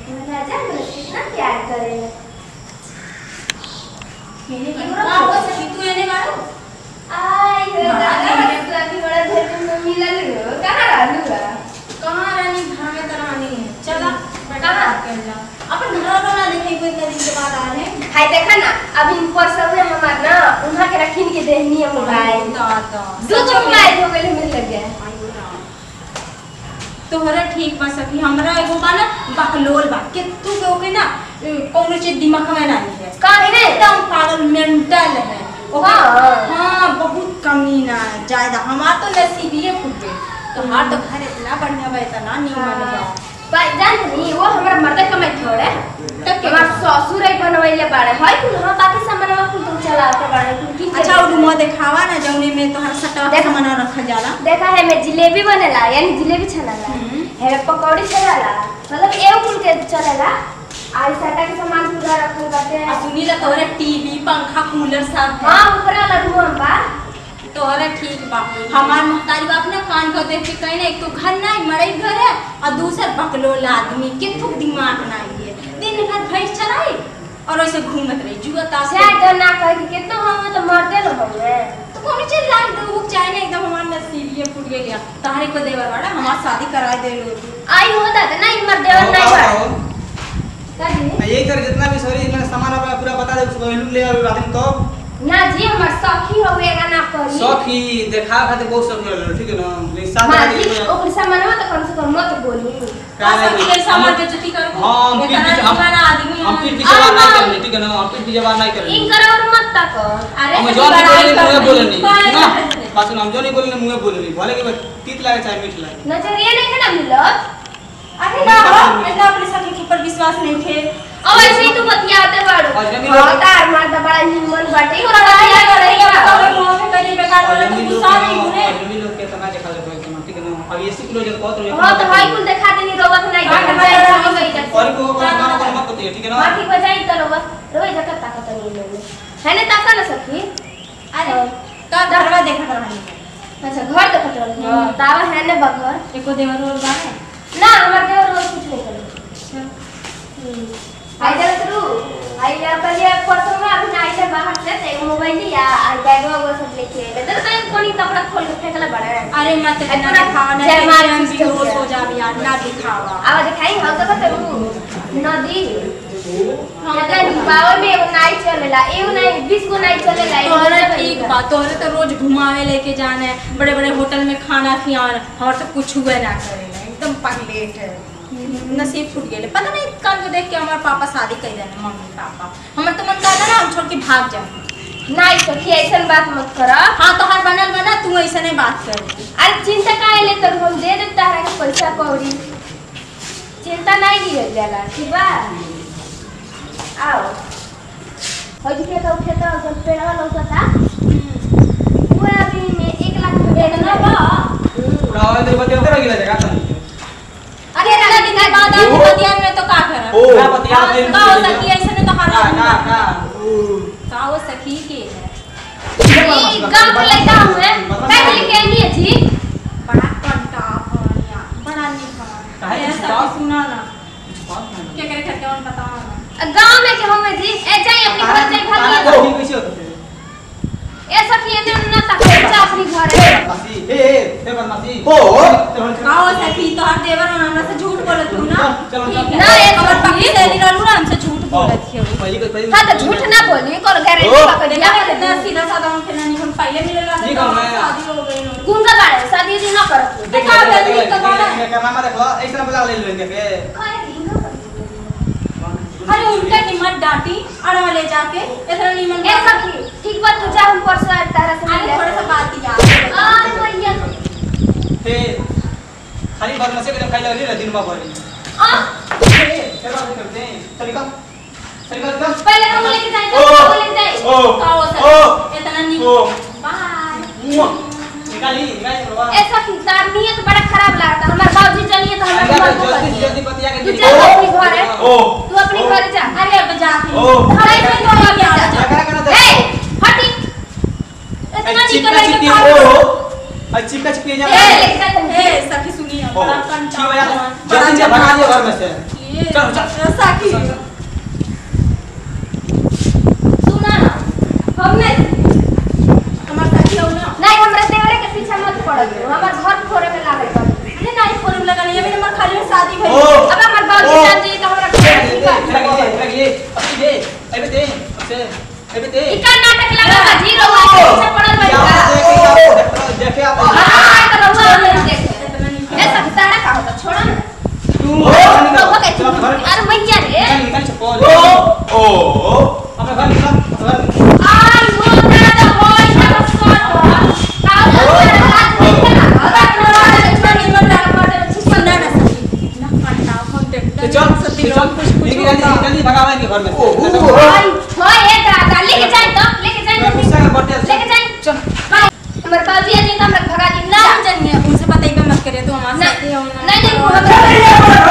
राजा मुझे कितना प्यार करे मैंने कहा वो सखी तू एने मारो आई हो दादा अभी बड़ा धर में मिलल हो कहां रहलू कहां रानी घर में तो रानी है चला कहां कर जा अपन घर वाला ना देखे कोई दिन के बाद आ रहे हाय देखा ना अभी इन पर सब है हमार ना उन्हां के रखिन के देहनी है मोबाइल दादा दो मोबाइल हो गए मिल लग गया तोहरा ठीक बा सखी हमरा एगो बा ना बकलोल बा के तू के ओके ना कौनो चीज दिमाग में नहीं है का है एकदम पागल मेंटल है हां बहुत कमीना है ज्यादा हमार तो नसीबिए फूट गए तो हार तो घर इतना बढ़िया बा इतना नीमन बा भाई जान नहीं वो हमरा मर्द कमाई छोड़े तब के हमार ससुर आई बनवैले बाड़े हाय कुल हां बाकी सामानवा कुल तुम चलाते बाड़े कुल की अच्छा वो मुंह दिखावा ना जौने में तोहर सटवा सामान रखल जाला देखा है मैं जिलेबी बनेला यानी जिलेबी छनाला है पकौड़ी छनाला मतलब एगो कुल के चलेला आई सटा के सामान पूरा रखल बाटे आ सुनी ला तोहरे टीवी पंखा कूलर सब हां ऊपर वाला रूम बा तोहरा ठीक बा हमार महतारी बाप ना कान को देख के कहने एक तो घर नहीं मरई घर है और दूसर बकलोल आदमी के थुक दिमाग नहीं है दिन भर भैंस चराई और ऐसे घूमत रही जुआता से शायद ना कह के कितना हम तो मरते न होवे तो कौन चीज लाग दे वो चाहे ना एकदम हमार नसीब ये फूट गया तारे को देवर वाला हमार शादी करा दे लो आई होता था ना इमर देवर नहीं बा यही कर जितना भी सॉरी मैंने सामान अपना पूरा बता दे उसको ले आवे बात तो ना जी हमर सखी होवेगा ना करी सखी देखा खाते बहुत सब ले ठीक है ना साथ मां जी ओकर सामानवा तो कम से कम मत बोली सखी के सामान बेइज्जती कर को हम पीठ की जवाब नहीं करनी ठीक है ना हम पीठ की जवाब नहीं करनी इन करो और मत तक अरे हम जो नहीं बोलनी ना बस हम जो नहीं बोलनी मुंह बोलनी भले के तीत लागे चाहे मीठ लागे नजरिया नहीं है ना मिलत अरे ना इतना अपने सखी के ऊपर विश्वास नहीं थे अब ऐसे ही तू बतियाते बाड़ू तार मार द बड़ा निमन बाटे और क्या करेगा तो मुंह में कहीं बेकार वाला तो गुस्सा नहीं बुने आदमी लोग के तना देखा ले ठीक है ना अब 80 किलो जब बहुत रही हां तो भाई कुल दिखा देनी रोवत नहीं और को गाना मत होती है ठीक है ना मां ठीक बजाई तो रोवे जगत ताकत नहीं ले है ना ताका ना सखी अरे तो घरवा देखा रहनी अच्छा घर देखत रही दावा है ना बघर एको देवर और बा ना हमर देवर रोज कुछ नहीं करे आई जा शुरू आई जा पहले परसों में अभी आई जा बाहर से ते मोबाइल लिया आई बैग वो सब लेके इधर तो कोनी कपड़ा खोल के फेंकला बड़ा अरे मत ना दिखावा ना जयमाल भी होश हो जा यार ना दिखावा अब दिखाई हम तो बतरू नदी हां पावर में एगो नाई चलेला एगो नाई 20 गो नाई चलेला तोहरा ठीक बा तोहरे तो रोज घुमावे लेके जाने बड़े बड़े होटल में खाना खियान और तो कुछ हुए ना करेला एकदम पगलेट है नसीब फूट गेले पता नहीं कल को देख के हमार पापा शादी कर देने मम्मी पापा हमर तो मन करना ना हम छोड़ के भाग जाए नहीं सखी ऐसन बात मत कर हां तो हर बनल बना तू ऐसे नहीं बात कर अरे चिंता काहे ले तो हम दे देता है के पैसा कौड़ी चिंता नहीं लियल जाला ठीक बा आओ हो जी के तो खेता सब पेड़वा लौकता वो अभी में 1 लाख बेचना बा राव दे बते उतर गेला जगह त अरे दादा दिन के बाद आप बतिया में तो का कर का बतिया का हो सकी ऐसे ने तो हर का हो सकी के ये गांव के लड़का हुए काहे लेके आई है जी बड़ा कंटा भनिया बड़ा निका काहे ऐसा सुना ना क्या करे करके और बताओ ना गांव में के होवे जी ए जाई अपनी घर जाई भागी तो कैसे होता है ए सखी एने ना ताके जा अपनी घर है मासी ए ते बदमाशी ओ गाओ सखी तो हर देवर हमरा से झूठ बोलत हूं ना ठीक है ना ये और पक्की देली रहलू ना हमसे झूठ बोलत थी पहली हां तो झूठ ना बोली कर गारंटी पकड़ दिया ना सीधा साधा हम फिर नहीं हम पहले मिलल जी रहा गाँव में। शादी हो गई नो कौन का बारे शादी जी ना करत देखा जल्दी तो बोला मैं मामा देखो ऐसा बुला ले लेंगे के अरे उनका कीमत डांटी अड़वा ले जाके इतना नीमन ए सखी ठीक बात तू जा हम परसों तारा से अरे थोड़ा सा बात किया अरे भैया हे खाली बदमाशी के खाई लगे दिन में भरी आ हे बात करते हैं तरीका तरीका पहले हम लेके जाएंगे हम लेके जाएंगे आओ सर इतना नीमन बाय निकाली प्रभा ऐसा की तार नियत बड़ा खराब लगता हमारे बाबूजी चलिए तो जल्दी जल्दी बतिया के तू जा अपनी घर है तू अपनी घर जा अरे अब जाती खड़े में तो आ गया क्या करना था ए हटी इतना निकल के अच्छी का चिपके जा ए ए सखी सुनिए बड़ा कंटा जल्दी से भगा दे घर में से ये चल चल साकी सुना ना हमने हमार साकी हो ना नहीं हमरा देवरे के पीछे मत पड़ो हमर घर फोड़े में लागल बा अरे नहीं फोन लगा लिया मेरे हमार खाली में शादी भई ओ। अब हमर बाबू जान जी तो हमरा लगी अब दे अबे दे अबे दे इका नाटक लगा बा जीरो पीछे पड़ल बा देखे आप हां तो रहुआ नहीं देखे ए सब तारा का होता छोड़ो ना तू अरे मैया रे निकल चप्पल ओ अपना घर निकल आई हो दादा होय ना सोच का जल्दी भगावा इनके घर में लेके जाए चल हमारे बाबूजी आ जाए तो हम भगा दी ना जानिए उनसे बताइए मत करिए तो हमारे साथ ही हो ना नहीं